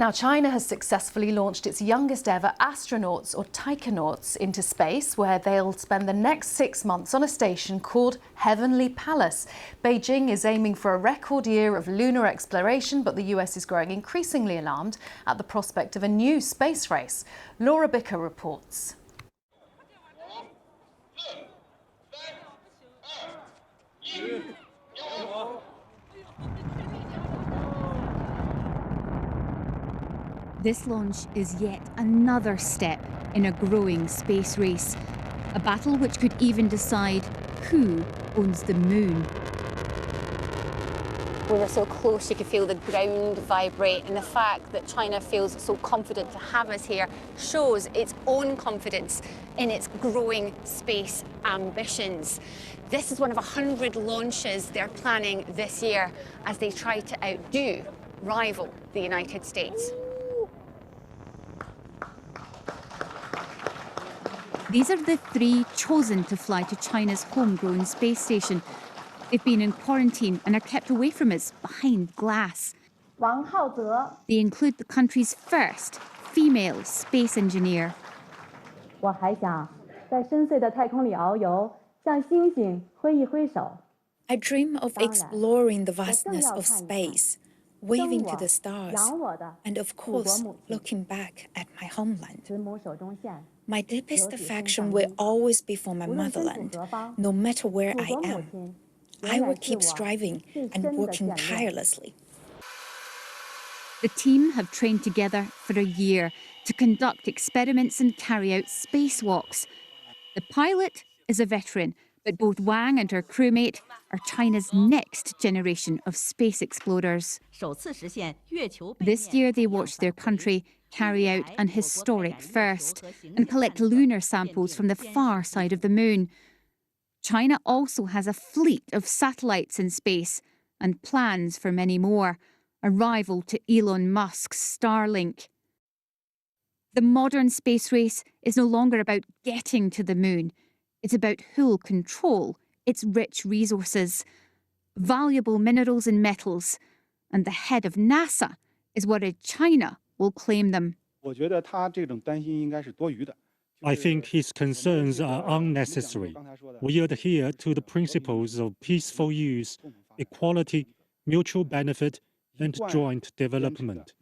Now, China has successfully launched its youngest ever astronauts, or taikonauts, into space, where they'll spend the next 6 months on a station called Heavenly Palace. Beijing is aiming for a record year of lunar exploration, but the US is growing increasingly alarmed at the prospect of a new space race. Laura Bicker reports. This launch is yet another step in a growing space race, a battle which could even decide who owns the moon. We were so close, you could feel the ground vibrate, and the fact that China feels so confident to have us here shows its own confidence in its growing space ambitions. This is one of 100 launches they're planning this year as they try to rival the United States. These are the 3 chosen to fly to China's homegrown space station. They've been in quarantine and are kept away from us behind glass. They include the country's first female space engineer. I dream of exploring the vastness of space, waving to the stars, and of course, looking back at my homeland. My deepest affection will always be for my motherland, no matter where I am. I will keep striving and working tirelessly. The team have trained together for a year to conduct experiments and carry out spacewalks. The pilot is a veteran, but both Wang and her crewmate are China's next generation of space explorers. This year they watched their country carry out an historic first and collect lunar samples from the far side of the moon. China also has a fleet of satellites in space and plans for many more, a rival to Elon Musk's Starlink. The modern space race is no longer about getting to the moon. It's about who'll control its rich resources, valuable minerals and metals, and the head of NASA is worried China will claim them. I think his concerns are unnecessary. We adhere to the principles of peaceful use, equality, mutual benefit, and joint development.